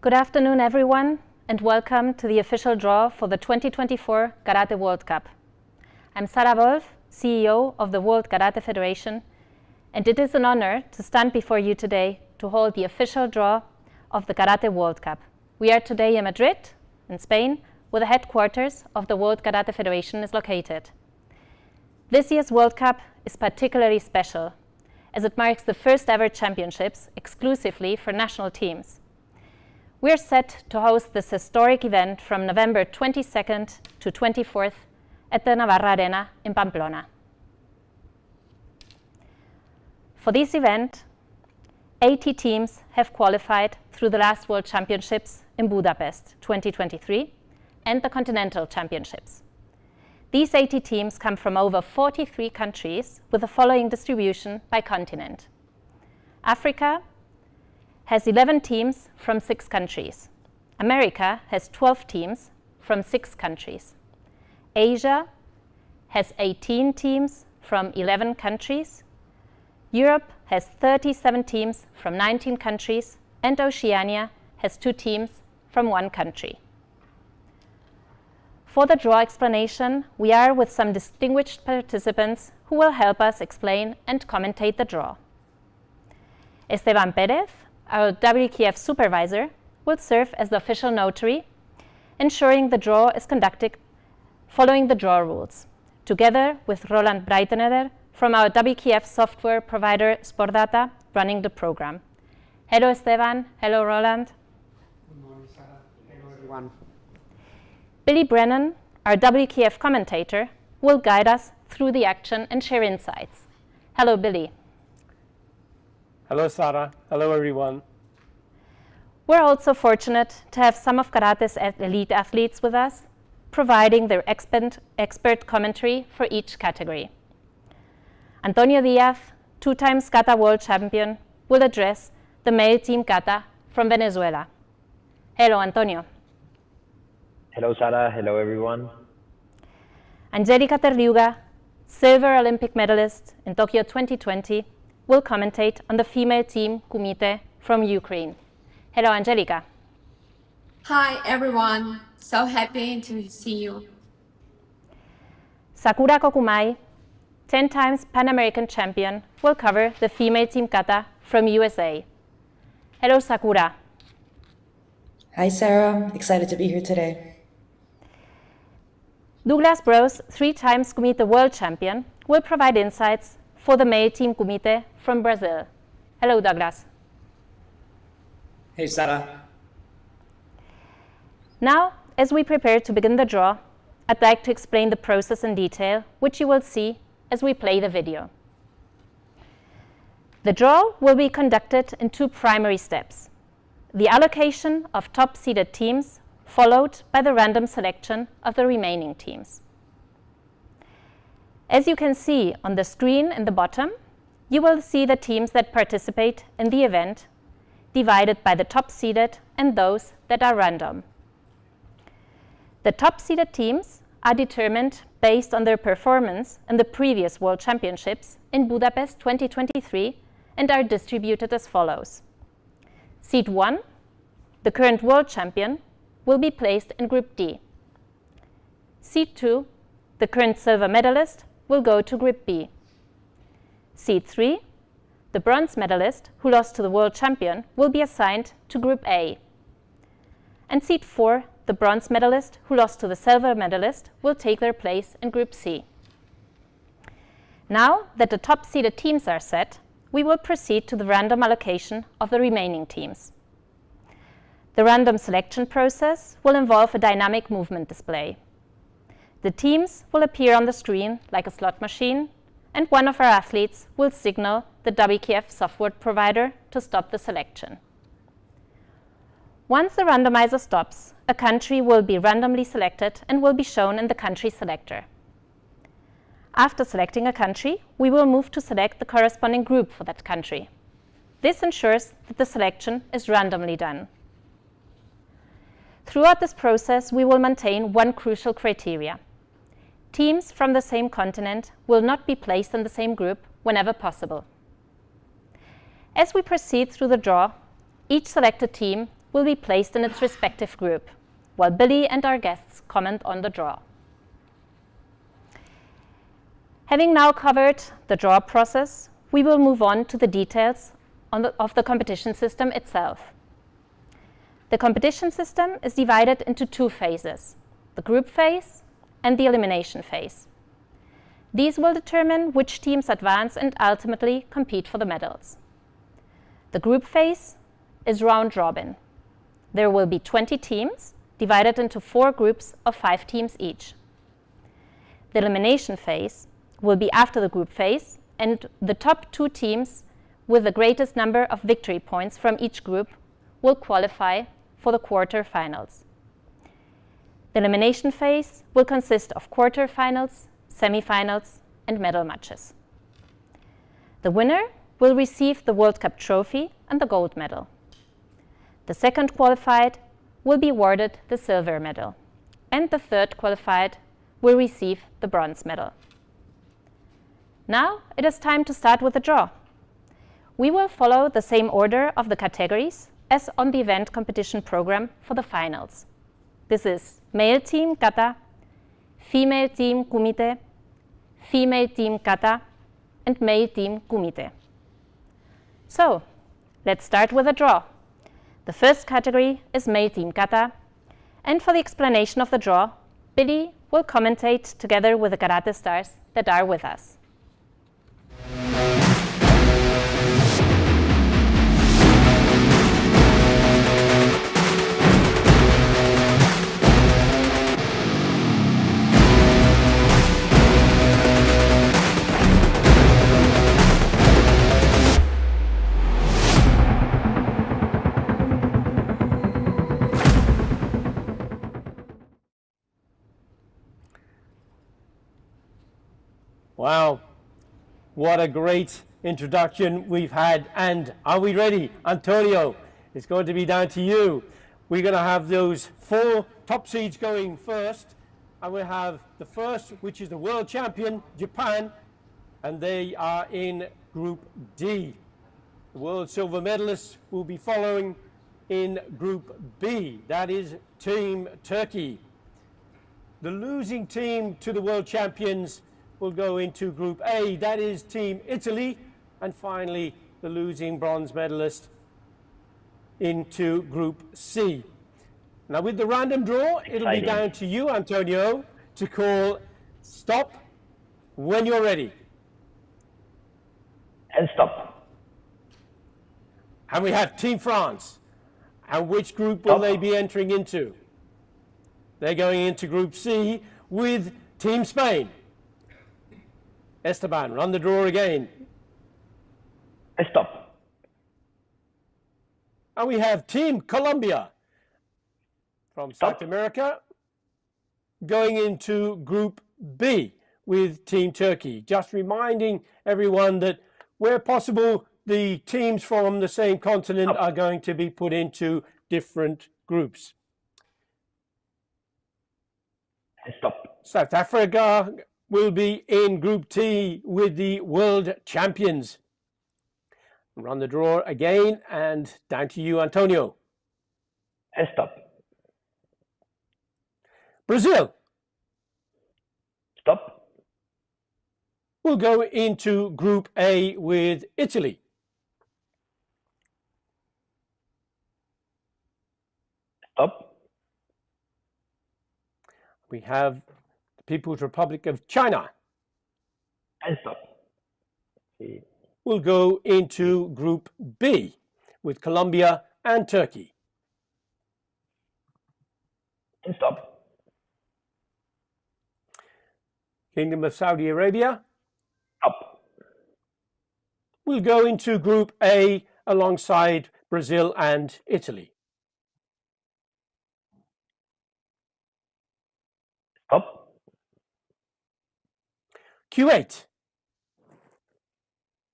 Good afternoon, everyone, and welcome to the official draw for the 2024 Karate World Cup. I'm Sarah Wolf, CEO of the World Karate Federation, and it is an honor to stand before you today to hold the official draw of the Karate World Cup. We are today in Madrid, in Spain, where the headquarters of the World Karate Federation is located. This year's World Cup is particularly special, as it marks the first ever championships exclusively for national teams. We are set to host this historic event from November 22nd to 24th at the Navarra Arena in Pamplona. For this event, 80 teams have qualified through the last World Championships in Budapest 2023 and the Continental Championships. These 80 teams come from over 43 countries with the following distribution by continent. Africa has 11 teams from 6 countries. America has 12 teams from 6 countries. Asia has 18 teams from 11 countries. Europe has 37 teams from 19 countries, and Oceania has 2 teams from 1 country. For the draw explanation, we are with some distinguished participants who will help us explain and commentate the draw. Esteban Perez, our WKF supervisor, will serve as the official notary, ensuring the draw is conducted following the draw rules, together with Roland Breiteneder from our WKF software provider Sportdata running the program. Hello Esteban, hello Roland. Good morning, Sarah. Hello everyone. Billy Brennan, our WKF commentator, will guide us through the action and share insights. Hello Billy. Hello, Sarah. Hello, everyone. We're also fortunate to have some of Karate's elite athletes with us, providing their expert commentary for each category. Antonio Diaz, 2 times Kata world champion, will address the male team Kata from Venezuela. Hello, Antonio. Hello, Sarah. Hello, everyone. Angelica Terliuga, silver Olympic medalist in Tokyo 2020, will commentate on the female team Kumite from Ukraine. Hello, Angelica. Hi, everyone. So happy to see you. Sakura Kokumai, 10 times Pan American champion, will cover the female team Kata from USA. Hello, Sakura. Hi, Sarah. Excited to be here today. Douglas Bros, 3 times Kumite world champion, will provide insights for the male team Kumite from Brazil. Hello, Douglas. Hey, Sarah. Now, as we prepare to begin the draw, I'd like to explain the process in detail, which you will see as we play the video. The draw will be conducted in 2 primary steps: the allocation of top-seeded teams, followed by the random selection of the remaining teams. As you can see on the screen in the bottom, you will see the teams that participate in the event divided by the top-seeded and those that are random. The top-seeded teams are determined based on their performance in the previous World Championships in Budapest 2023 and are distributed as follows. Seed 1, the current world champion, will be placed in Group D. Seed 2, the current silver medalist, will go to Group B. Seed 3, the bronze medalist who lost to the world champion, will be assigned to Group A. And Seed 4, the bronze medalist who lost to the silver medalist, will take their place in Group C. Now that the top-seeded teams are set, we will proceed to the random allocation of the remaining teams. The random selection process will involve a dynamic movement display. The teams will appear on the screen like a slot machine, and one of our athletes will signal the WKF software provider to stop the selection. Once the randomizer stops, a country will be randomly selected and will be shown in the country selector. After selecting a country, we will move to select the corresponding group for that country. This ensures that the selection is randomly done. Throughout this process, we will maintain one crucial criteria. Teams from the same continent will not be placed in the same group whenever possible. As we proceed through the draw, each selected team will be placed in its respective group, while Billy and our guests comment on the draw. Having now covered the draw process, we will move on to the details of the competition system itself. The competition system is divided into two phases, the group phase and the elimination phase. These will determine which teams advance and ultimately compete for the medals. The group phase is round robin. There will be 20 teams divided into 4 groups of 5 teams each. The elimination phase will be after the group phase, and the top 2 teams with the greatest number of victory points from each group will qualify for the quarter-finals. The elimination phase will consist of quarter-finals, semi-finals, and medal matches. The winner will receive the World Cup trophy and the gold medal. The second qualified will be awarded the silver medal, and the third qualified will receive the bronze medal. Now it is time to start with the draw. We will follow the same order of the categories as on the event competition program for the finals. This is male team Kata, female team Kumite, female team Kata, and male team Kumite. So, let's start with the draw. The first category is male team Kata, and for the explanation of the draw, Billy will commentate together with the karate stars that are with us. Wow, what a great introduction we've had. And are we ready? Antonio, it's going to be down to you. We're going to have those 4 top seeds going first. And we'll have the first, which is the world champion, Japan, and they are in Group D. The world silver medalists will be following in Group B. That is Team Turkey. The losing team to the world champions will go into Group A. That is Team Italy. And finally, the losing bronze medalist into Group C. Now, with the random draw, it'll be down to you, Antonio, to call stop when you're ready. And stop. And we have Team France. And which group will they be entering into? They're going into Group C with Team Spain. Esteban, run the draw again. And stop. And we have Team Colombia from South America going into Group B with Team Turkey. Just reminding everyone that where possible, the teams from the same continent are going to be put into different groups. And stop. South Africa will be in Group T with the world champions. Run the draw again, and down to you, Antonio. And stop. Brazil Stop. will go into Group A with Italy. Stop. We have the People's Republic of China And stop. will go into Group B with Colombia and Turkey. And stop. Kingdom of Saudi Arabia Stop. will go into Group A alongside Brazil and Italy. Stop. Kuwait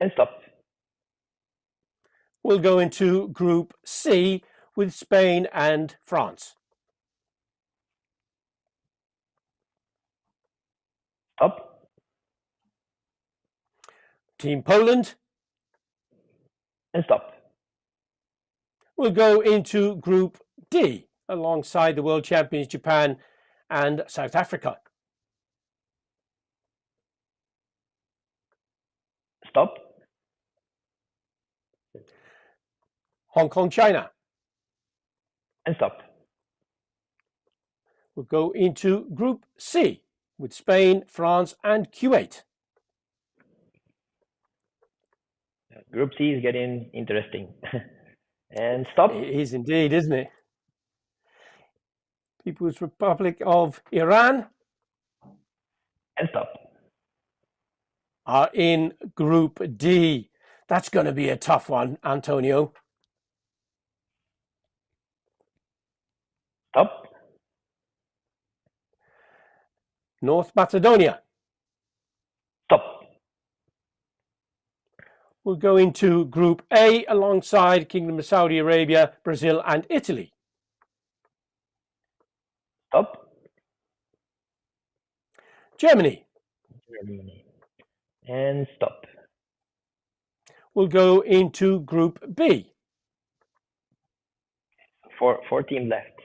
And stop. will go into Group C with Spain and France. Stop. Team Poland And stop. will go into Group D alongside the world champions Japan and South Africa. Stop. Hong Kong, China And stop. will go into Group C with Spain, France and Kuwait. Group C is getting interesting. And stop. It is indeed, isn't it? People's Republic of Iran And stop. are in Group D. That's going to be a tough one, Antonio. Stop. North Macedonia Stop. will go into Group A alongside Kingdom of Saudi Arabia, Brazil and Italy. Stop. Germany Germany. And stop. will go into Group B. Four teams left.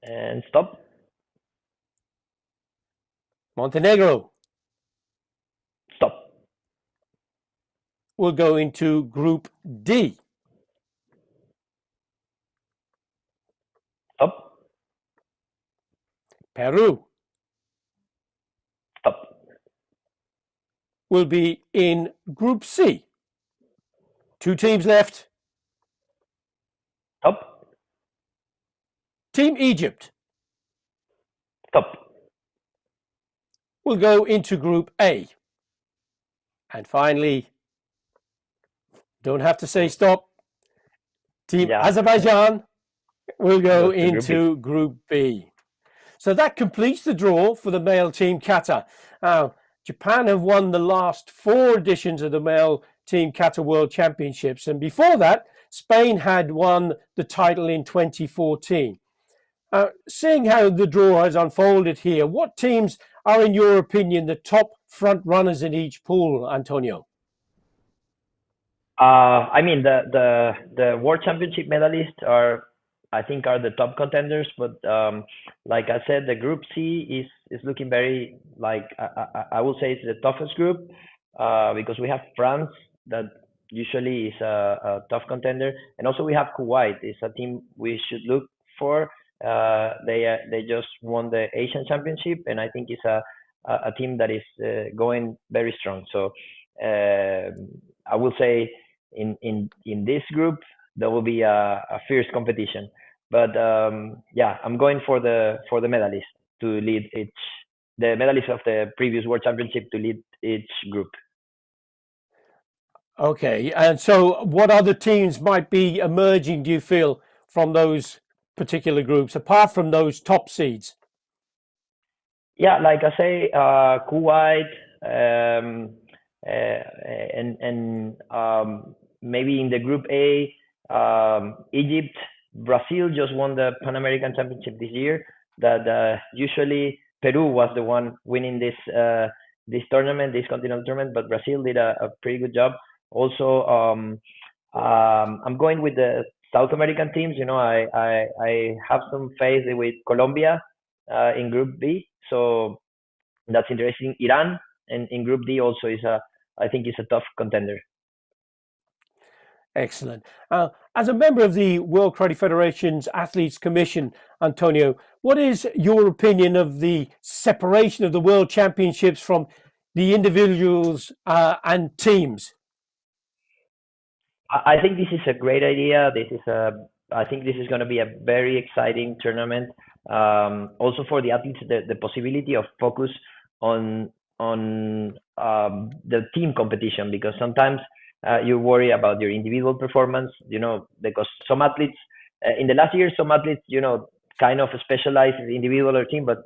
And stop. Montenegro Stop. will go into Group D. Stop. Peru Stop. will be in Group C. 2 teams left. Stop. Team Egypt Stop. will go into Group A. And finally, don't have to say stop, Team Yeah. Azerbaijan will go Goes to Group into Group B. So that completes the draw for the male Team Kata. Now, Japan have won the last 4 editions of the male Team Kata World Championships. And before that, Spain had won the title in 2014. Seeing how the draw has unfolded here, what teams are, in your opinion, the top front runners in each pool, Antonio? I mean, the World Championship medalists I think, are the top contenders. But like I said, the Group C is looking very, like, I will say it's the toughest group because we have France that usually is a tough contender, and also we have Kuwait. It's a team we should look for. They just won the Asian Championship, and I think it's a team that is going very strong. So I will say in this group there will be a fierce competition. But yeah, I'm going for the medalists to lead the medalists of the previous World Championship to lead each group. Okay, and so what other teams might be emerging, do you feel, from those particular groups, apart from those top seeds? Yeah, like I say, Kuwait, and maybe in the Group A, Egypt, Brazil just won the Pan American Championship this year. That usually Peru was the one winning this tournament, this continental tournament, but Brazil did a pretty good job. Also, I'm going with the South American teams. You know, I have some faith with Colombia in Group B, so that's interesting. Iran and in Group D also I think is a tough contender. Excellent. As a member of the World Karate Federation's Athletes Commission, Antonio, what is your opinion of the separation of the World Championships from the individuals and teams? I think this is a great idea. I think this is going to be a very exciting tournament. Also for the athletes, the possibility of focus on the team competition, because sometimes you worry about your individual performance. You know, because some athletes in the last year, some athletes, you know, kind of specialize in individual or team, but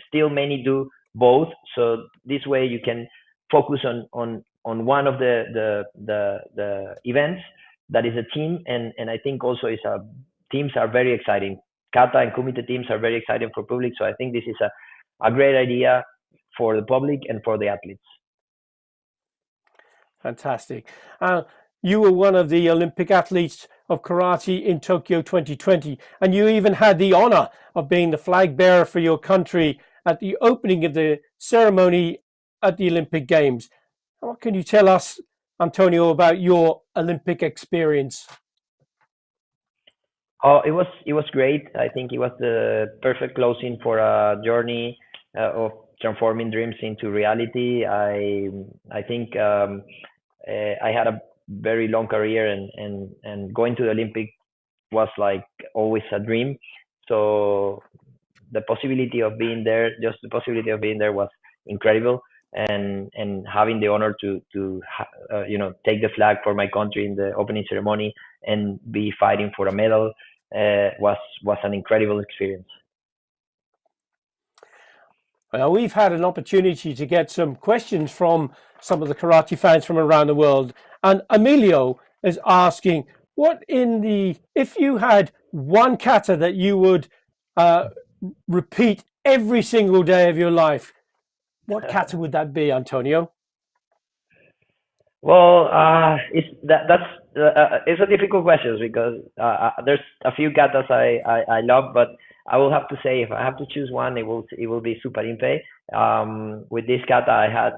still many do both. So this way you can focus on one of the events that is a team, and I think also teams are very exciting. Kata and Kumite teams are very exciting for public, so I think this is a great idea for the public and for the athletes. Fantastic. You were one of the Olympic athletes of karate in Tokyo 2020, and you even had the honor of being the flag bearer for your country at the opening of the ceremony at the Olympic Games. What can you tell us, Antonio, about your Olympic experience? Oh, it was great. I think it was the perfect closing for a journey of transforming dreams into reality. I think I had a very long career, and going to the Olympic was like always a dream. So the possibility of being there, just the possibility of being there was incredible. And having the honor to take the flag for my country in the opening ceremony and be fighting for a medal was an incredible experience. Well, we've had an opportunity to get some questions from some of the karate fans from around the world, and Emilio is asking, if you had one kata that you would repeat every single day of your life, what kata would that be, Antonio? Well, it's a difficult question because there's a few katas I love, but I will have to say if I have to choose one, it will be Super Impe. With this kata, I had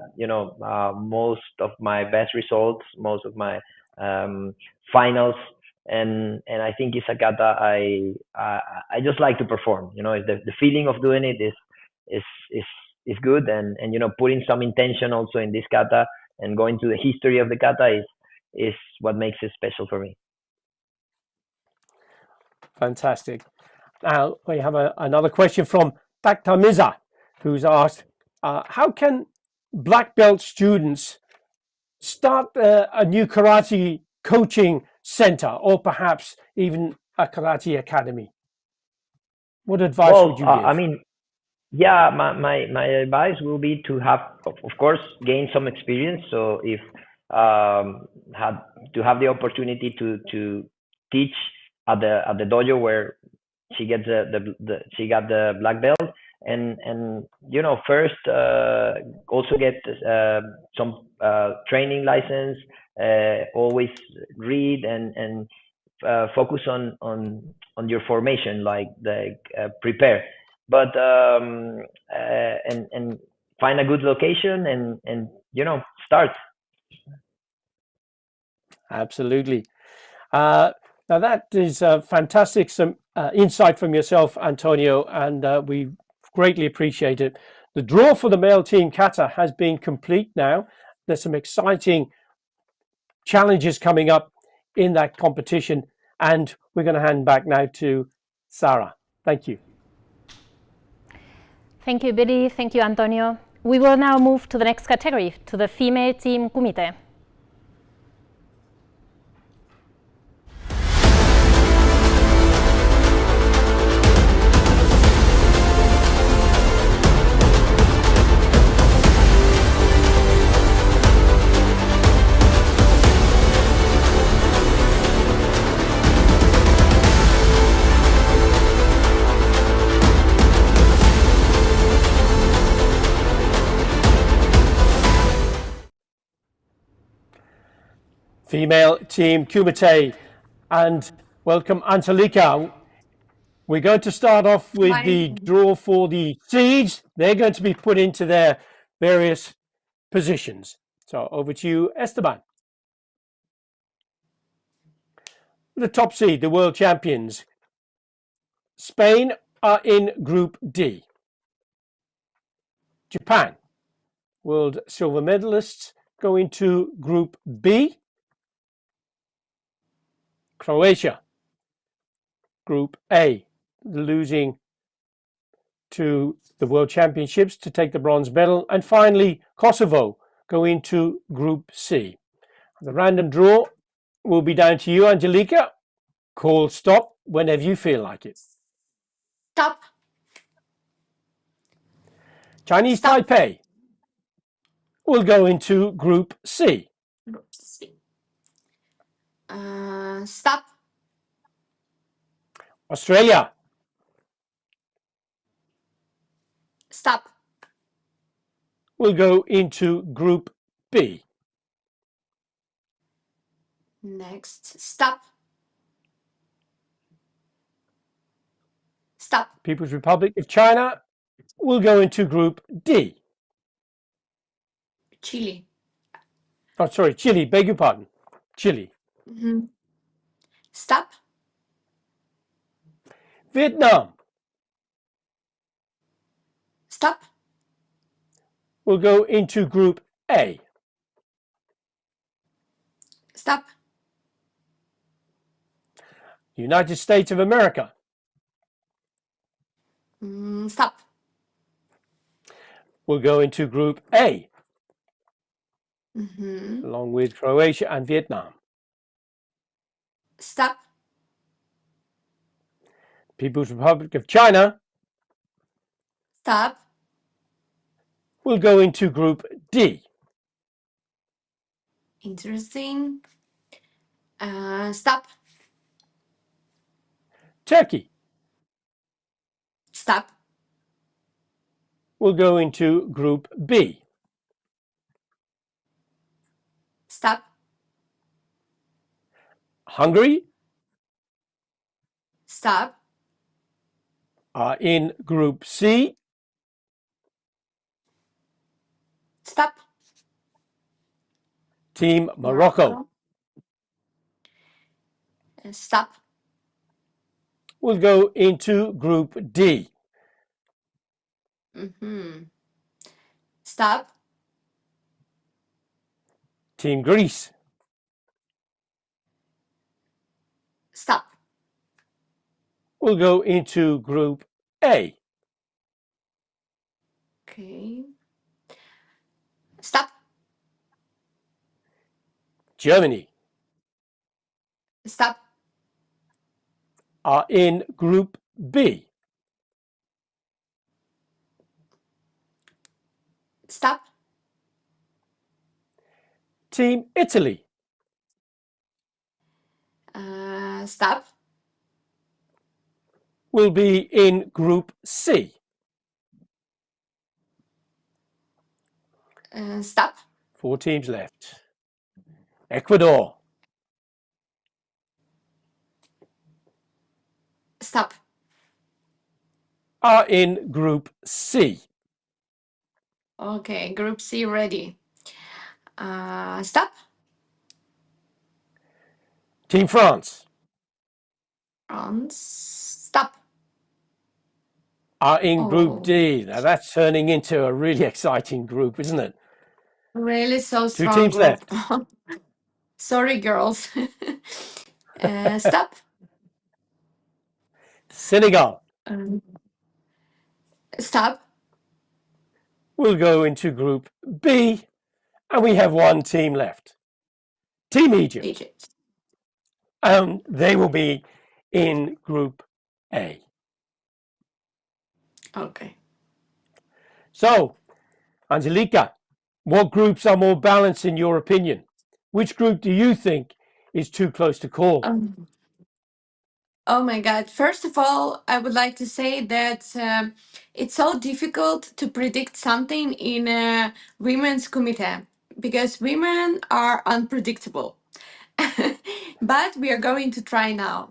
most of my best results, most of my finals, and I think it's a kata I just like to perform. The feeling of doing it is is is good, and putting some intention also in this kata and going to the history of the kata is what makes it special for me. Fantastic. Now we have another question from Taktamiza, who's asked, how can black belt students start a new karate coaching center, or perhaps even a karate academy? What advice would you give? I mean, yeah, my advice will be to have, of course, gain some experience. So if had to have the opportunity to teach at the dojo where she gets she got the black belt, and first also get some training license. Always read and focus on your formation, like prepare, but and find a good location and start. Absolutely. Now that is fantastic, some insight from yourself, Antonio, and we greatly appreciate it. The draw for the male team kata has been complete now. There's some exciting challenges coming up in that competition, and we're going to hand back now to Sarah. Thank you. Thank you, Billy. Thank you, Antonio. We will now move to the next category, to the female team Kumite. Female team Kumite, and welcome Angelika. We're going to start off with the draw for the seeds. They're going to be put into their various positions. So over to you, Esteban. The top seed, the world champions, Spain, are in Group D. Japan, world silver medalists, go into Group B. Croatia, Group A, losing to the World Championships to take the bronze medal. And finally, Kosovo go into Group C. The random draw will be down to you, Angelika. Call stop whenever you feel like it. Stop. Chinese Stop. Taipei will go into Group C. Stop. Australia, Stop. will go into Group B. Next. Stop. Stop. People's Republic of China will go into Group D. Chile. Oh, sorry, Chile, beg your pardon. Chile. Stop. Vietnam Stop. will go into Group A. Stop. United States of America Stop. will go into Group A, along with Croatia and Vietnam. Stop. People's Republic of China Stop. will go into Group D. Interesting. Stop. Turkey Stop. will go into Group B. Stop. Hungary Stop. are in Group C. Stop. Team Morocco Stop. will go into Group D. Stop. Team Greece Stop. will go into Group A. Okay. Stop. Germany Stop. are in Group B. Stop. Team Italy Stop. will be in Group C. Stop. 4 teams left. Ecuador Stop. are in Group C. Okay, Group C ready. Stop. Team France Stop. are in Group Oh. D. Now that's turning into a really exciting group, isn't it? Really so 2 strong teams group. left. Sorry, girls. Stop. Senegal Stop. will go into Group B, and we have 1 team left. Team Egypt. Egypt. They will be in Group A. Okay. So, Angelica, what groups are more balanced in your opinion? Which group do you think is too close to call? Oh my God. First of all, I would like to say that it's so difficult to predict something in a women's Kumite because women are unpredictable. But we are going to try now.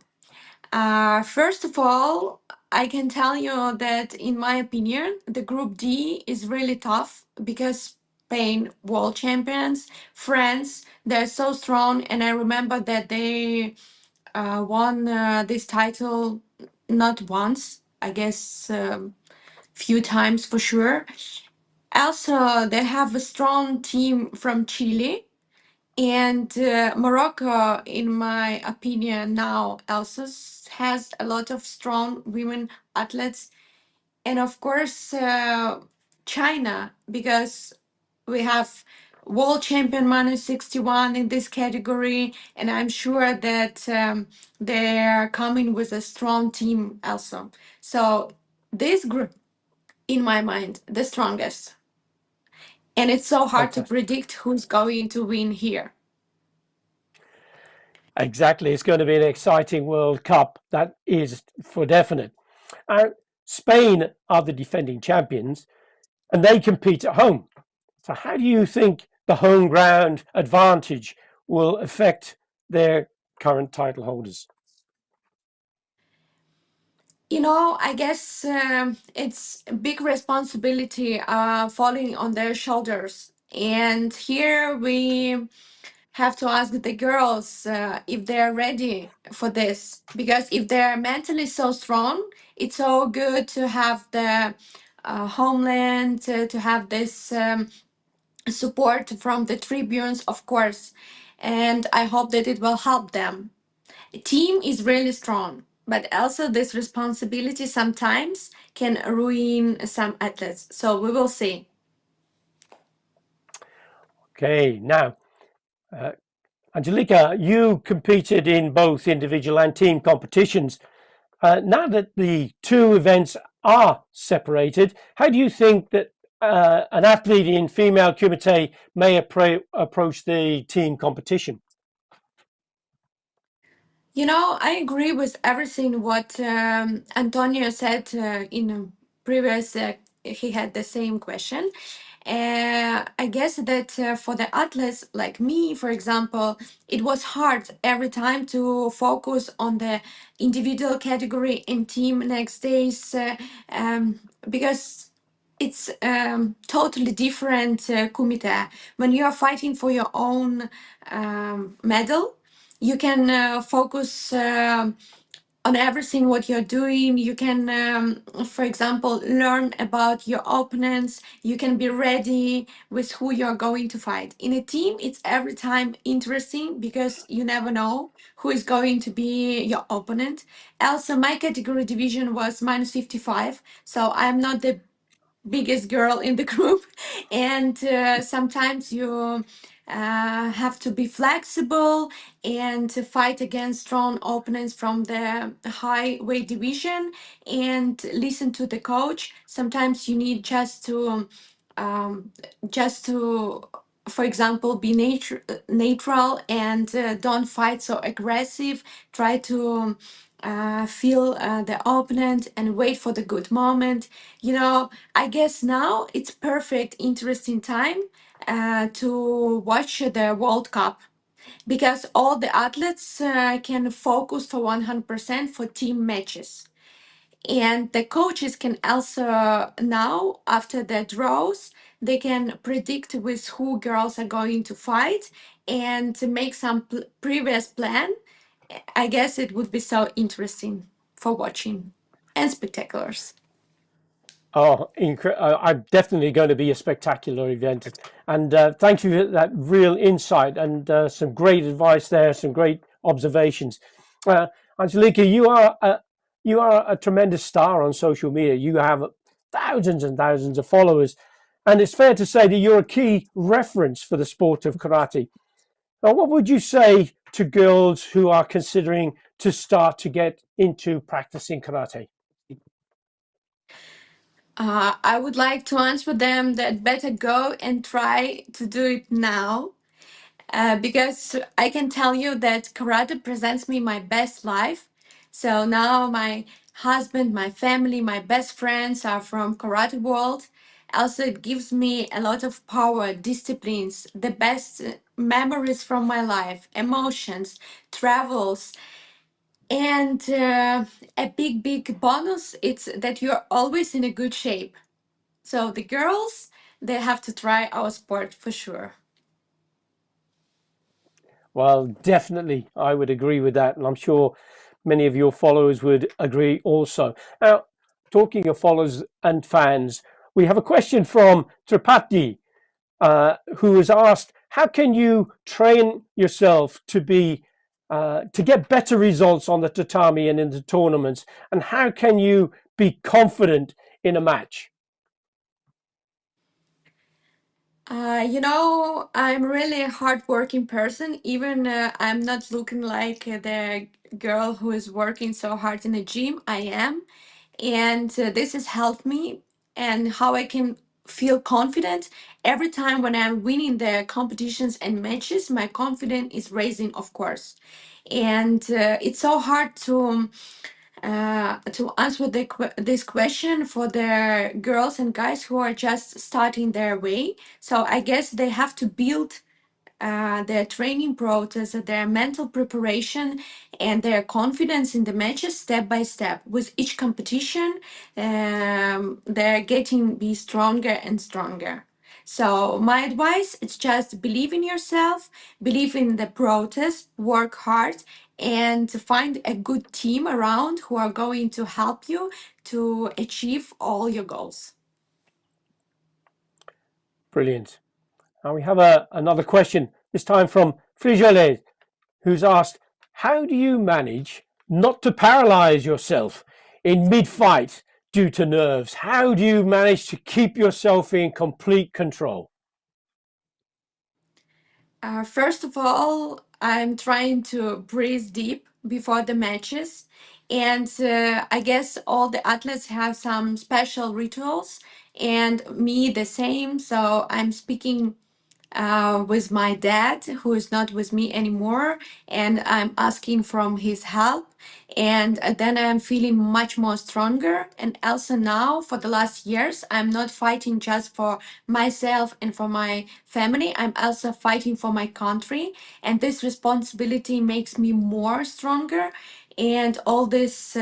First of all, I can tell you that, in my opinion, the Group D is really tough because Spain, world champions, France, they're so strong. And I remember that they won this title not once, I guess few times for sure. Also, they have a strong team from Chile. And Morocco, in my opinion, now also has a lot of strong women athletes. And of course, China, because we have world champion Manu 61 in this category. And I'm sure that they're coming with a strong team also. So this group, in my mind, the strongest. And it's so hard to Fantastic. predict who's going to win here. Exactly. It's going to be an exciting World Cup. That is for definite. Spain are the defending champions and they compete at home. So how do you think the home ground advantage will affect their current title holders? I guess it's a big responsibility falling on their shoulders. And here we have to ask the girls if they're ready for this. Because if they're mentally so strong, it's so good to have the homeland, to have this support from the tribunes, of course. And I hope that it will help them. Team is really strong, but also this responsibility sometimes can ruin some athletes. So we will see. Okay, now, Angelica, you competed in both individual and team competitions. Now that the two events are separated, how do you think that an athlete in female kumite may approach the team competition? I agree with everything what Antonio said in a previous. He had the same question. I guess that for the athletes like me, for example, it was hard every time to focus on the individual category and team next days because it's totally different kumite. When you are fighting for your own medal, you can focus on everything what you're doing. You can for example learn about your opponents. You can be ready with who you're going to fight. In a team, it's every time interesting because you never know who is going to be your opponent. Also, my category division was minus 55, so I'm not the biggest girl in the group. And sometimes you have to be flexible and to fight against strong opponents from the high weight division and listen to the coach. Sometimes you need um, just to for example be neutral and don't fight so aggressive. Try to feel the opponent and wait for the good moment. I guess now it's perfect, interesting time to watch the World Cup because all the athletes can focus for 100% for team matches. And the coaches can also now, after the draws, they can predict with who girls are going to fight and to make some previous plan. I guess it would be so interesting for watching and spectaculars. Oh, I'm definitely going to be a spectacular event. And thank you for that real insight and some great advice there, some great observations. Angelica, you are a tremendous star on social media. You have thousands and thousands of followers. And it's fair to say that you're a key reference for the sport of karate. Now, what would you say to girls who are considering to start to get into practicing karate? I would like to answer them that better go and try to do it now. Because I can tell you that karate presents me my best life. So now my husband, my family, my best friends are from karate world. Also, it gives me a lot of power, disciplines, the best memories from my life, emotions, travels, and a big bonus. It's that you're always in a good shape. So the girls, they have to try our sport for sure. Well, definitely, I would agree with that, and I'm sure many of your followers would agree also. Now, talking of followers and fans, we have a question from Tripati, who has asked, "How can you train yourself to get better results on the tatami and in the tournaments, and how can you be confident in a match?" I'm really a hardworking person. Even I'm not looking like the girl who is working so hard in the gym. I am. And this has helped me and how I can feel confident every time when I'm winning the competitions and matches. My confidence is raising, of course. And it's so hard to answer this question for the girls and guys who are just starting their way. So I guess they have to build their training process, their mental preparation, and their confidence in the matches step by step. With each competition, they're getting be stronger and stronger. So my advice is just believe in yourself, believe in the process, work hard, and find a good team around who are going to help you to achieve all your goals. Brilliant. Now we have another question, this time from Frijoles, who's asked, how do you manage not to paralyze yourself in mid-fight due to nerves? How do you manage to keep yourself in complete control? First of all, I'm trying to breathe deep before the matches. And I guess all the athletes have some special rituals, and me the same. So I'm speaking with my dad, who is not with me anymore, and I'm asking from his help. And then I'm feeling much more stronger. And also now, for the last years, I'm not fighting just for myself and for my family. I'm also fighting for my country, and this responsibility makes me more stronger. And all these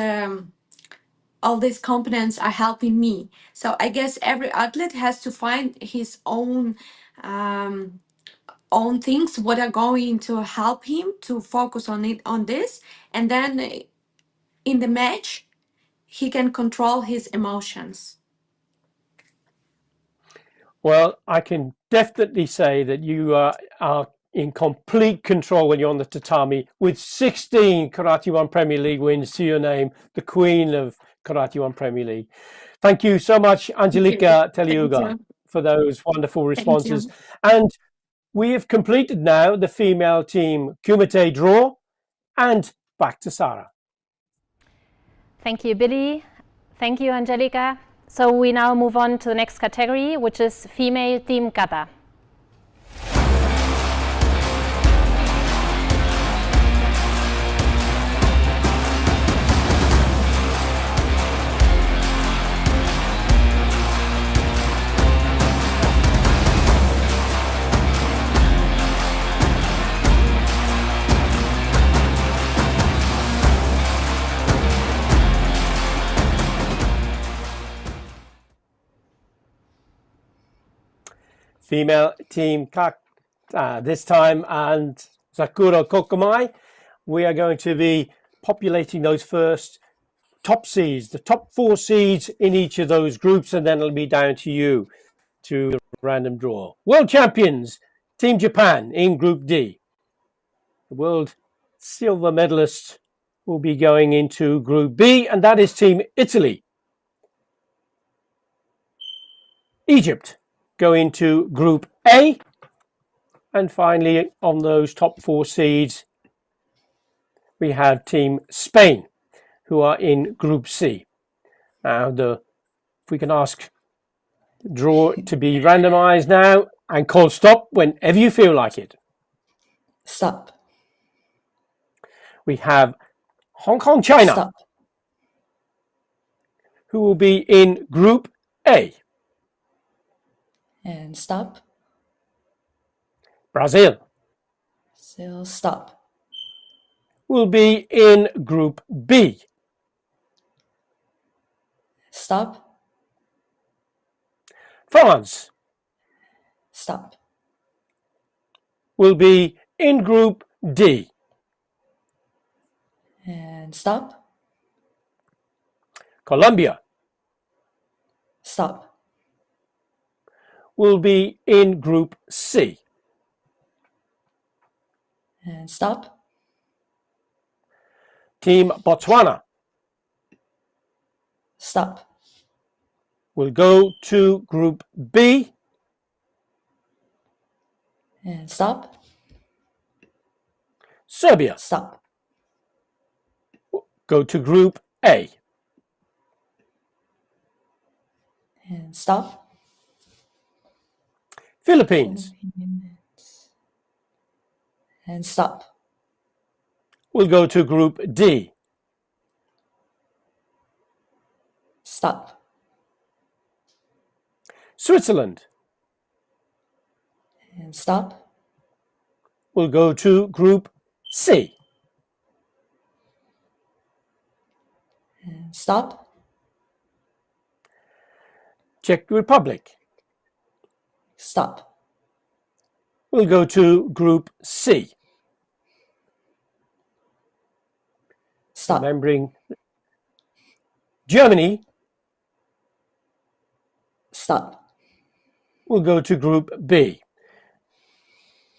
components are helping me. So I guess every athlete has to find his um, own things what are going to help him to focus on it on this, and then in the match he can control his emotions. Well, I can definitely say that you are in complete control when you're on the tatami with 16 Karate One Premier League wins to your name, the queen of Karate One Premier League. Thank you so much, Thank you. Angelika Thank Teliuga, you. for those wonderful Thank responses. you. And we have completed now the female team Kumite draw, and back to Sarah. Thank you, Billy. Thank you, Angelica. So we now move on to the next category, which is female team Kata. Female team Kata this time, and Sakura Kokomai. We are going to be populating those first top seeds, the top 4 seeds in each of those groups, and then it'll be down to you to the random draw. World champions, Team Japan in Group D. The world silver medalist will be going into Group B, and that is Team Italy. Egypt go into Group A, and finally on those top 4 seeds we have Team Spain, who are in Group C. Now, if we can ask the draw to be randomized now and call stop whenever you feel like it. Stop. We have Hong Kong, China, Stop. who will be in Group A. And stop. Brazil Still stop. will be in Group B. Stop. France Stop. will be in Group D. And stop. Colombia Stop. will be in Group C. And stop. Team Botswana Stop. will go to Group B. And stop. Serbia Stop. go to Group A. And stop. Philippines And stop. will go to Group D. Stop. Switzerland And stop. will go to Group C. Stop. Czech Republic Stop. will go to Group C. Stop. Remembering Germany Stop. will go to Group B.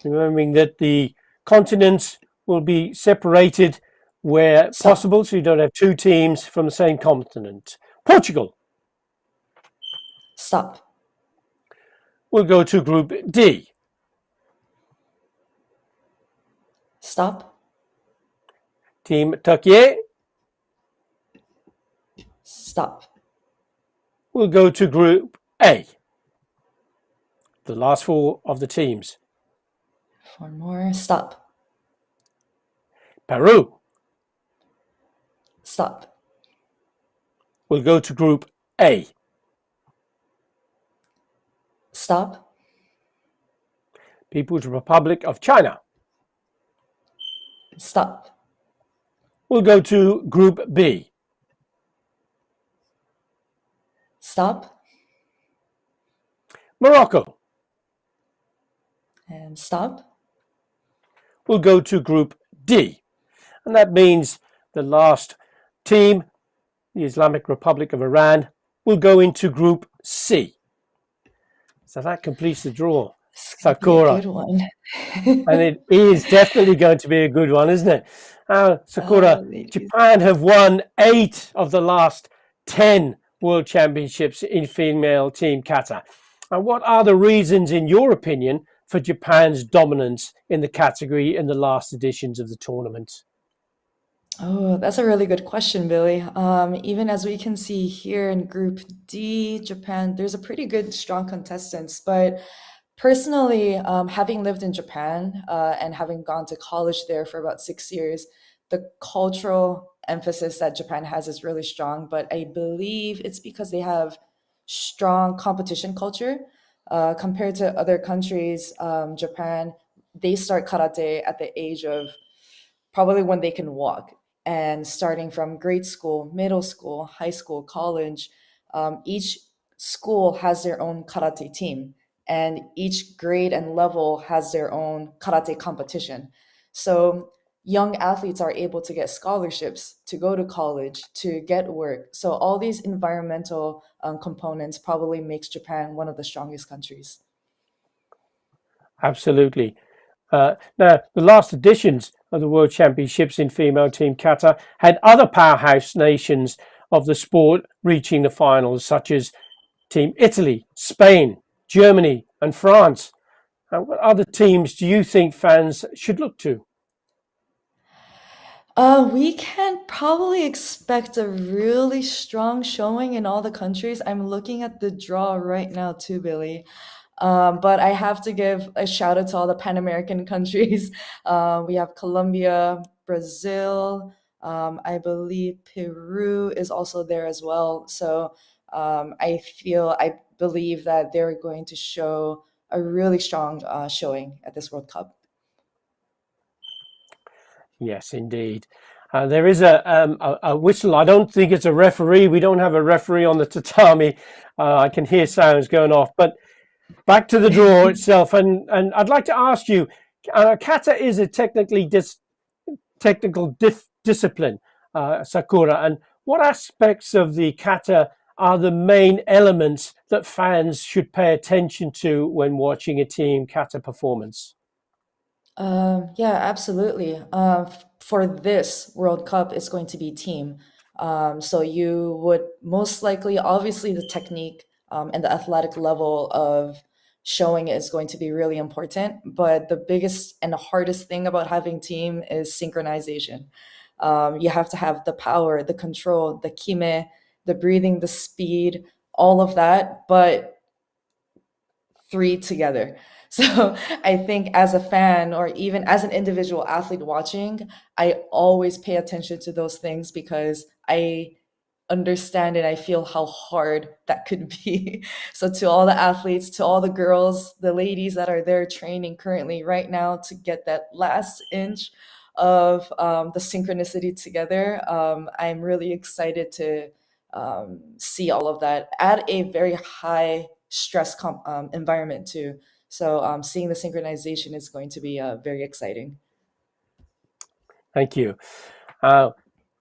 Remembering that the continents will be separated where Stop. possible, so you don't have two teams from the same continent. Portugal Stop. will go to Group D. Stop. Team Turkey Stop. will go to Group A. The last four of the teams. One more. Stop. Peru Stop. will go to Group A. Stop. People's Republic of China Stop. will go to Group B. Stop. Morocco And stop. will go to Group D. And that means the last team, the Islamic Republic of Iran, will go into Group C. So that completes the draw. It's gonna be a Sakura. good one. And it is definitely going to be a good one, isn't it? Sakura, thank you. Japan have won 8 of the last 10 World Championships in female team kata. And what are the reasons, in your opinion, for Japan's dominance in the category in the last editions of the tournament? Oh, that's a really good question, Billy. Even as we can see here in Group D, Japan, there's a pretty good, strong contestants. But personally, having lived in Japan and having gone to college there for about 6 years, the cultural emphasis that Japan has is really strong. But I believe it's because they have strong competition culture compared to other countries. Japan, they start karate at the age of probably when they can walk. And starting from grade school, middle school, high school, college, each school has their own karate team, and each grade and level has their own karate competition. So young athletes are able to get scholarships to go to college, to get work. So all these environmental components probably makes Japan one of the strongest countries. Absolutely. Now, the last editions of the World Championships in female team kata had other powerhouse nations of the sport reaching the finals, such as Team Italy, Spain, Germany, and France. And what other teams do you think fans should look to? We can probably expect a really strong showing in all the countries. I'm looking at the draw right now too, Billy. But I have to give a shout out to all the Pan American countries. We have Colombia, Brazil. I believe Peru is also there as well. So I believe that they're going to show a really strong showing at this World Cup. Yes, indeed. There is a whistle. I don't think it's a referee. We don't have a referee on the tatami. I can hear sounds going off. But back to the draw itself, and I'd like to ask you, kata is a technical discipline, Sakura, and what aspects of the kata are the main elements that fans should pay attention to when watching a team kata performance? Yeah, absolutely. For this World Cup, it's going to be team. So you would most likely, obviously, the technique and the athletic level of showing it is going to be really important. But the biggest and the hardest thing about having team is synchronization. You have to have the power, the control, the kime, the breathing, the speed, all of that. But three together. So I think as a fan or even as an individual athlete watching, I always pay attention to those things because understand and I feel how hard that could be. So to all the athletes, to all the girls, the ladies that are there training currently right now to get that last inch of the synchronicity together, I'm really excited to see all of that at a very high stress environment too. So seeing the synchronization is going to be very exciting. Thank you.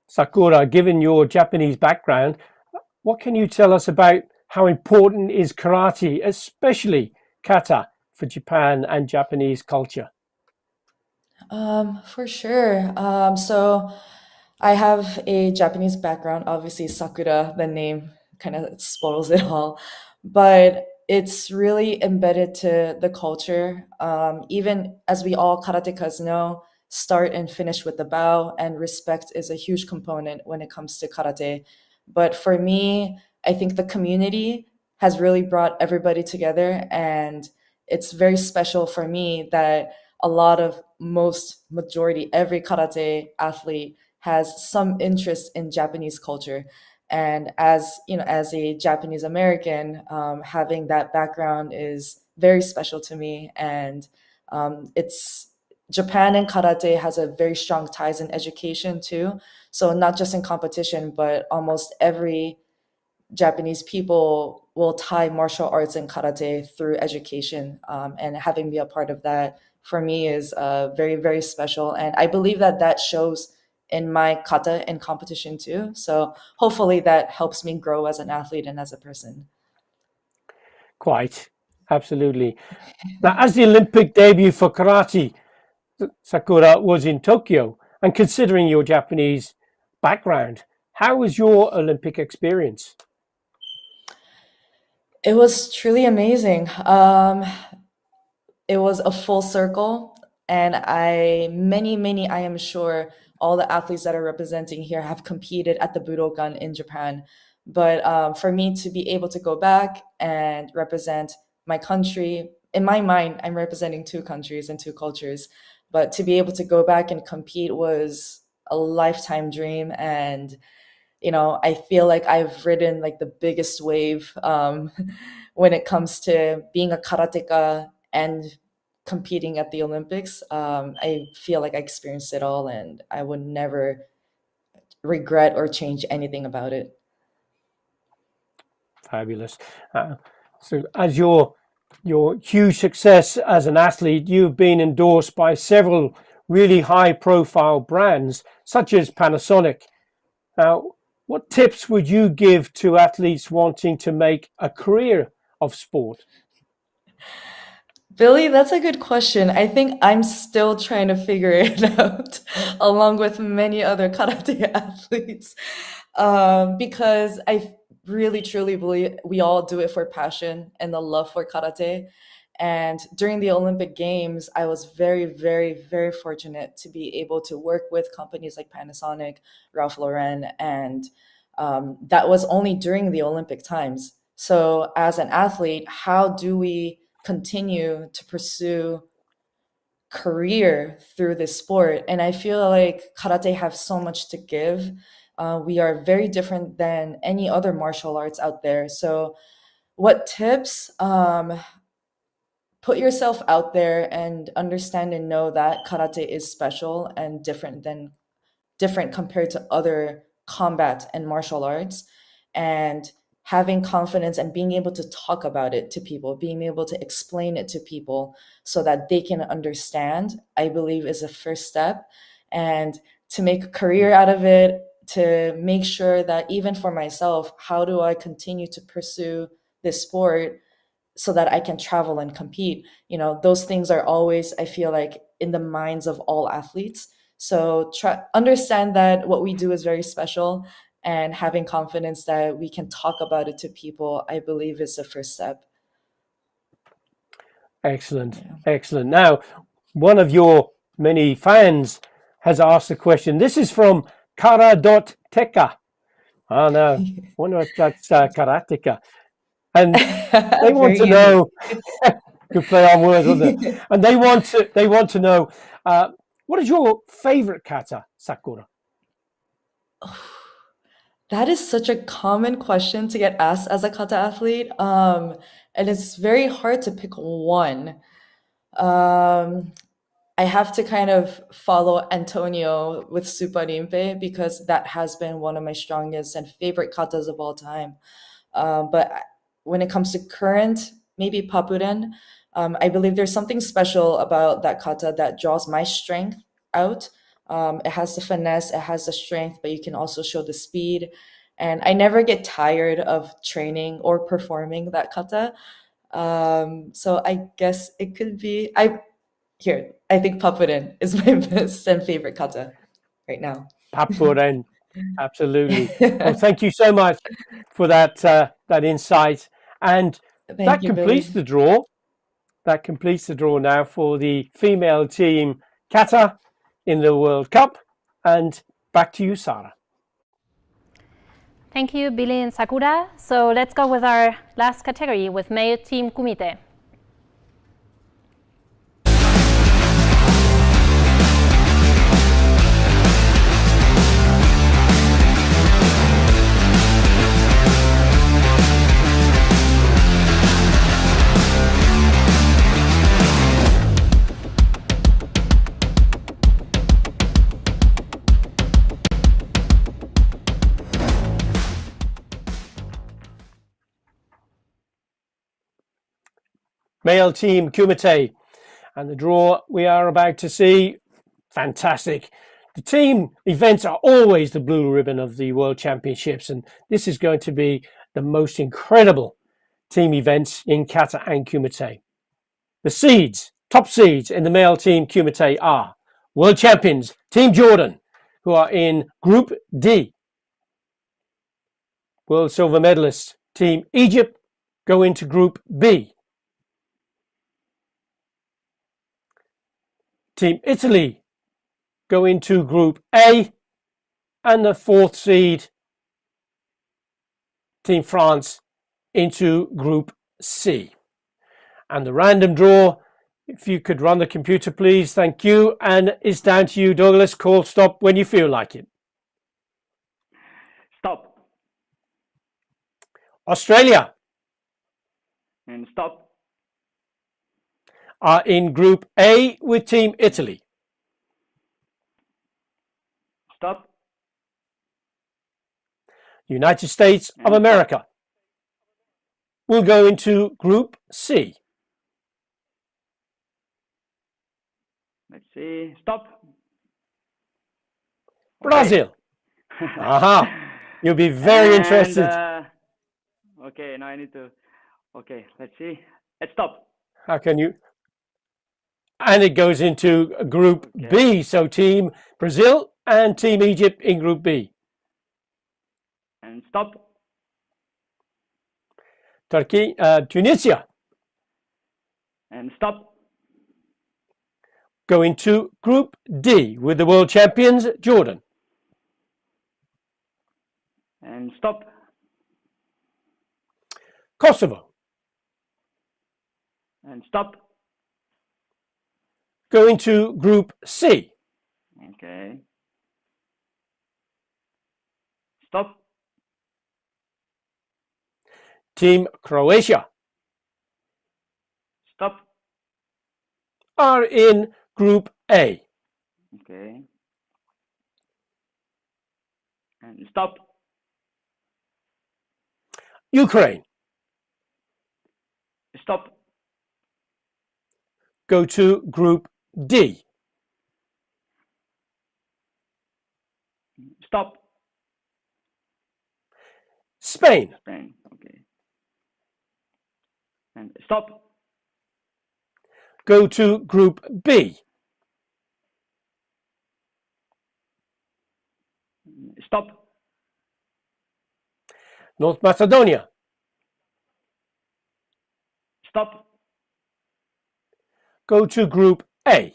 Sakura, given your Japanese background, what can you tell us about how important is karate, especially kata, for Japan and Japanese culture? For sure. So I have a Japanese background. Obviously, Sakura, the name kind of spoils it all, but it's really embedded to the culture. Even as we all karatekas know, start and finish with the bow, and respect is a huge component when it comes to karate. But for me, I think the community has really brought everybody together, and it's very special for me that a lot of majority every karate athlete has some interest in Japanese culture. And as you know, as a Japanese American, having that background is very special to me. And it's Japan and karate has a very strong ties in education too. So not just in competition, but almost every Japanese people will tie martial arts and karate through education, and having me a part of that for me is very, very special. And I believe that that shows in my kata and competition too. So hopefully that helps me grow as an athlete and as a person. Quite, absolutely. Now, as the Olympic debut for karate, Sakura, was in Tokyo, and considering your Japanese background, how was your Olympic experience? It was truly amazing. It was a full circle, and I am sure all the athletes that are representing here have competed at the Budokan in Japan. But for me to be able to go back and represent my country, in my mind, I'm representing two countries and two cultures. But to be able to go back and compete was a lifetime dream, and I feel like I've ridden like the biggest wave when it comes to being a karateka and competing at the Olympics. I feel like I experienced it all, and I would never regret or change anything about it. Fabulous. So, as your huge success as an athlete, you've been endorsed by several really high-profile brands, such as Panasonic. Now, what tips would you give to athletes wanting to make a career of sport? Billy, that's a good question. I think I'm still trying to figure it out, along with many other karate athletes, because I really truly believe we all do it for passion and the love for karate. And during the Olympic Games, I was very, very, very fortunate to be able to work with companies like Panasonic, Ralph Lauren, and that was only during the Olympic times. So, as an athlete, how do we continue to pursue career through this sport? And I feel like karate has so much to give. We are very different than any other martial arts out there. So, what tips? Put yourself out there and understand and know that karate is special and different compared to other combat and martial arts, and having confidence and being able to talk about it to people, being able to explain it to people so that they can understand, I believe is a first step. And to make a career out of it, to make sure that even for myself, how do I continue to pursue this sport so that I can travel and compete? Those things are always, I feel like, in the minds of all athletes. So understand that what we do is very special, and having confidence that we can talk about it to people, I believe is the first step. Excellent, Yeah. excellent. Now, one of your many fans has asked a question. This is from Kara.teka. Oh, no, I wonder if that's karateka. And they want Very to unique. know, good play on words, wasn't it? And they want to know, what is your favorite kata, Sakura? That is such a common question to get asked as a kata athlete, and it's very hard to pick one. Um, I have to kind of follow Antonio with Suparimpe because that has been one of my strongest and favorite katas of all time. But when it comes to current, maybe Papuren, I believe there's something special about that kata that draws my strength out. It has the finesse, it has the strength, but you can also show the speed. And I never get tired of training or performing that kata. So I guess it could be I think Papuren is my best and favorite kata right now. Papuren, absolutely. Well, thank you so much for that insight, and Thank that you, completes Billy. the draw. That completes the draw now for the female team Kata in the World Cup. And back to you, Sarah. Thank you, Billy and Sakura. So let's go with our last category with male team Kumite. Male team Kumite, and the draw we are about to see, fantastic. The team events are always the blue ribbon of the World Championships, and this is going to be the most incredible team events in Kata and Kumite. The top seeds in the male team Kumite are World Champions Team Jordan, who are in Group D. World Silver Medalists Team Egypt go into Group B. Team Italy go into Group A, and the fourth seed, Team France, into Group C. And the random draw, if you could run the computer, please, thank you. And it's down to you, Douglas. Call stop when you feel like it. Stop. Australia And stop. are in Group A with Team Italy. Stop. United States of And America will go into Group C. Let's see. Stop. Brazil. Aha. You'll be very interested. Okay, now I need to. Okay, let's see. Let's stop. How can you? And it goes into Group B. So Team Brazil and Team Egypt in Group B. And stop. Turkey, Tunisia And stop. go into Group D with the world champions Jordan. And stop. Kosovo And stop. go into Group C. Okay. Stop. Team Croatia Stop. are in Group A. Okay. And stop. Ukraine Stop. go to Group D. Stop. Spain Spain. Okay. And stop. go to Group B. Stop. North Macedonia Stop. go to Group A.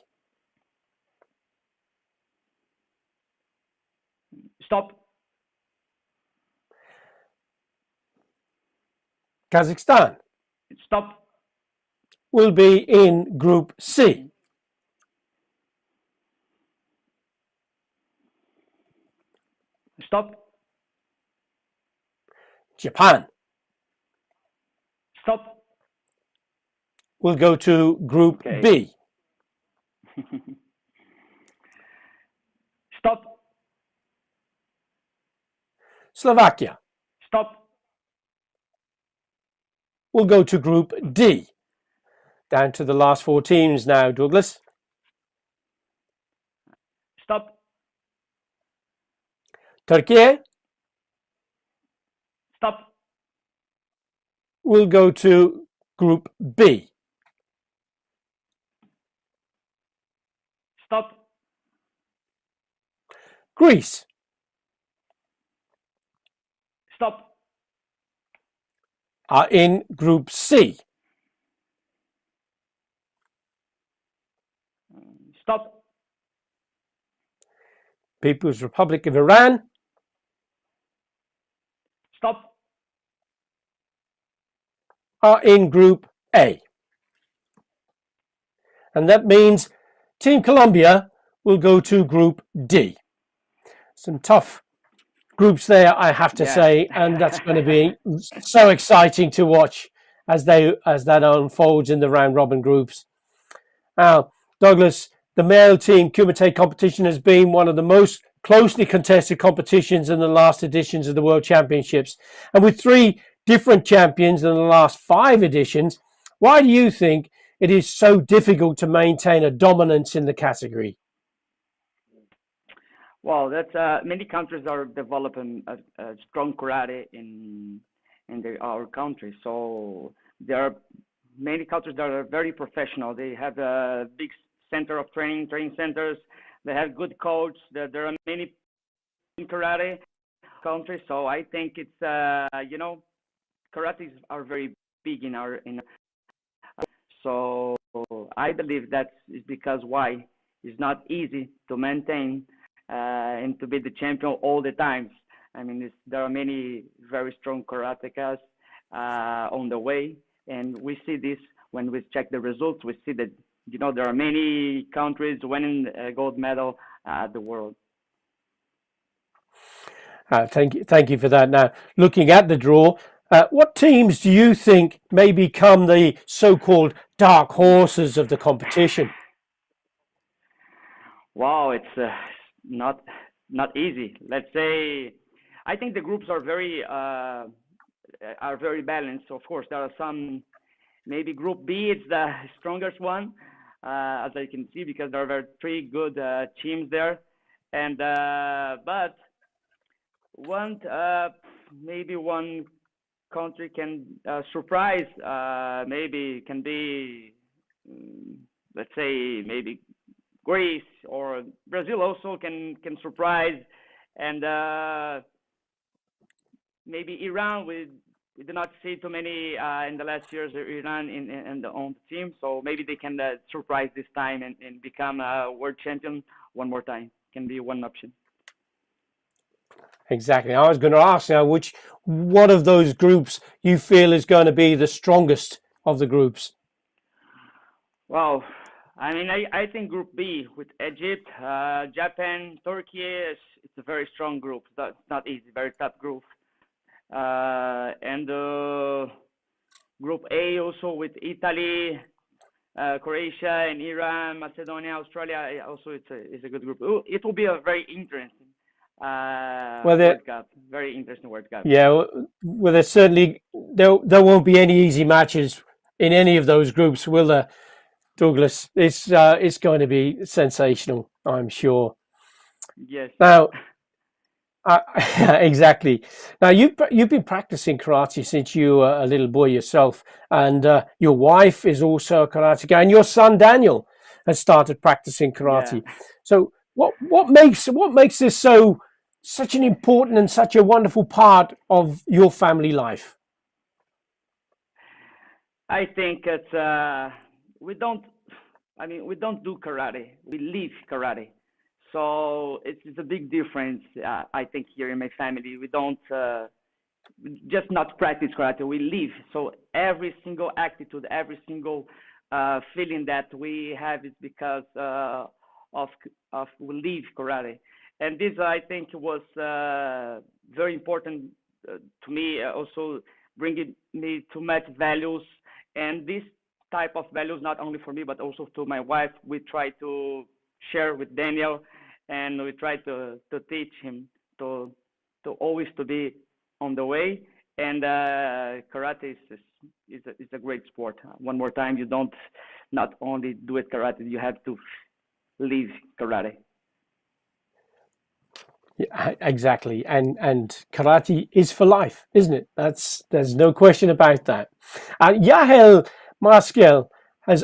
Stop. Kazakhstan Stop. will be in Group C. Stop. Japan. Stop. We'll go to Group Okay. B. Stop. Slovakia. Stop. We'll go to Group D. Down to the last 4 teams now, Douglas. Stop. Turkey. Stop. We'll go to Group B. Stop. Greece. Stop. Are in Group C. Stop. People's Republic of Iran. Stop. Are in Group A. And that means Team Colombia will go to Group D. Some tough groups there, I have to say, and that's going to be so exciting to watch as that unfolds in the round robin groups. Now, Douglas, the male team Kumite competition has been one of the most closely contested competitions in the last editions of the World Championships, and with 3 different champions in the last 5 editions, why do you think it is so difficult to maintain a dominance in the category? Well, that's many countries are developing a strong karate in our country. So there are many countries that are very professional. They have a big center of training centers. They have good coach. There are many in karate countries. So I think it's karates are very big in our. So I believe that is because why it's not easy to maintain and to be the champion all the times. I mean, there are many very strong karatekas on the way, and we see this when we check the results. We see that there are many countries winning a gold medal at the world. Thank you for that. Now, looking at the draw, what teams do you think may become the so-called dark horses of the competition? Wow, it's not easy. Let's say, I think the groups are very balanced. Of course, there are some. Maybe Group B is the strongest one, as I can see, because there are 3 good teams there, and but maybe one country can surprise. Maybe can be, let's say, maybe Greece or Brazil also can surprise, and maybe Iran. We did not see too many in the last years Iran in the on the team, so maybe they can surprise this time and become a world champion one more time. Can be one option. Exactly. I was going to ask now which one of those groups you feel is going to be the strongest of the groups. Well, I mean, I think Group B with Egypt, Japan, Turkey, it's a very strong group. That's not easy, very tough group. And Group A also with Italy, Croatia, and Iran, Macedonia, Australia. Also, it's a good group. It will be a very interesting World Cup. Very interesting World Cup. Yeah, well, there's certainly there won't be any easy matches in any of those groups, will there, Douglas? It's going to be sensational, I'm sure. Yes. Now, exactly. Now you've been practicing karate since you were a little boy yourself, and your wife is also a karateka, and your son Daniel has started practicing karate. Yeah. So what makes this such an important and such a wonderful part of your family life? I think it's we don't do karate. We live karate. So it's a big difference. I think here in my family, we don't just not practice karate. We live. So every single attitude, every single feeling that we have is because of we live karate. And this I think was very important to me also bringing me to match values, and this type of values not only for me but also to my wife. We try to share with Daniel, and we try to teach him to always to be on the way. And karate is a great sport. One more time, you don't not only do it karate, you have to live karate. Yeah, exactly, and karate is for life, isn't it? There's no question about that. Yahel Mariscal has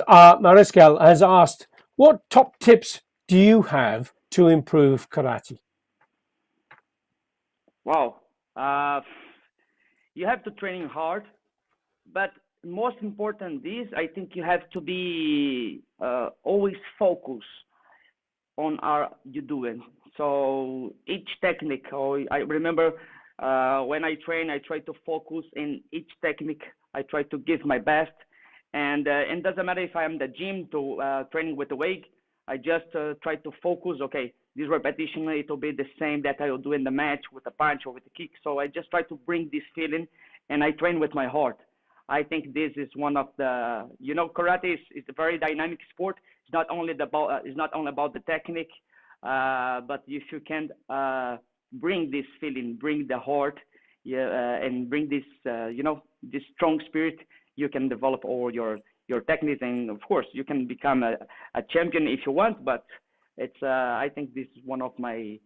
asked, what top tips do you have to improve karate? Wow, you have to train hard, but most important is I think you have to be always focused on our you doing. So each technique, or I remember when I train, I try to focus in each technique. I try to give my best, and it doesn't matter if I'm the gym to training with the weight. I just try to focus. Okay, this repetition it will be the same that I will do in the match with a punch or with a kick. So I just try to bring this feeling, and I train with my heart. I think this is one of the karate is a very dynamic sport. It's not only about the technique, but if you can bring this feeling, bring the heart, and bring this this strong spirit, you can develop all your techniques, and of course you can become a champion if you want. But it's I think this is one of my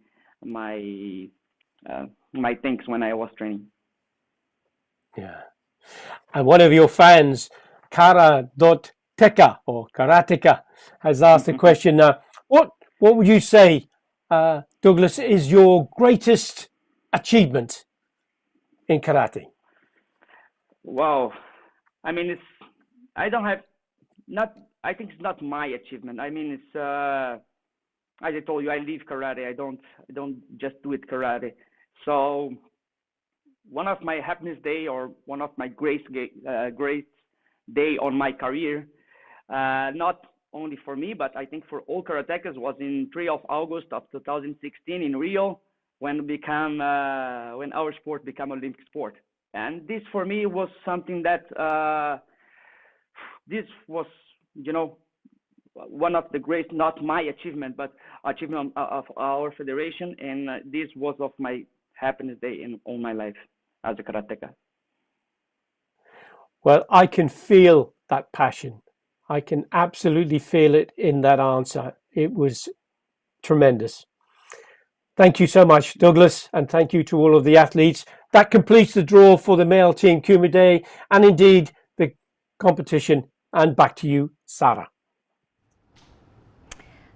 things when I was training. Yeah. And one of your fans, Kara.teka or Karateka, has asked the question, what would you say, Douglas, is your greatest achievement in karate? Wow. I mean, I think it's not my achievement. I mean, it's, as I told you, I live karate. I don't just do it karate. So one of my happiness day, or one of my great day on my career, not only for me, but I think for all karatekas, was in 3 of August of 2016 in Rio, when our sport became Olympic sport. And this for me was something that this was, one of the great, not my achievement, but achievement of our federation. And this was of my happiness day in all my life as a karateka. Well, I can feel that passion. I can absolutely feel it in that answer. It was tremendous. Thank you so much, Douglas, and thank you to all of the athletes. That completes the draw for the male team Kumite, and indeed the competition. And back to you, Sarah.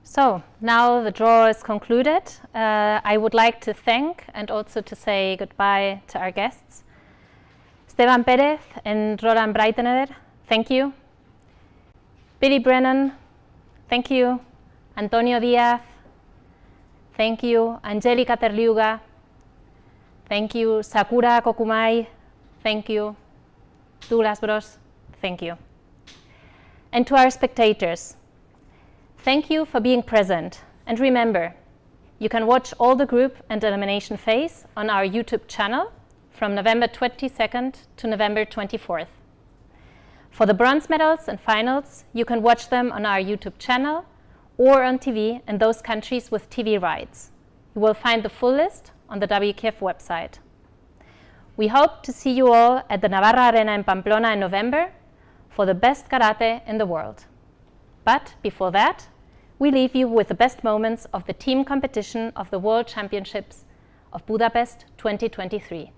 So now the draw is concluded. I would like to thank and also to say goodbye to our guests. Esteban Perez and Roland Breiteneder, thank you. Billy Brennan, thank you. Antonio Diaz, thank you. Angelica Terliuga, thank you. Sakura Kokumai, thank you. Douglas Bros, thank you. And to our spectators, thank you for being present. And remember, you can watch all the group and elimination phase on our YouTube channel from November 22nd to November 24th. For the bronze medals and finals, you can watch them on our YouTube channel or on TV in those countries with TV rights. You will find the full list on the WKF website. We hope to see you all at the Navarra Arena in Pamplona in November for the best karate in the world. But before that, we leave you with the best moments of the team competition of the World Championships of Budapest 2023.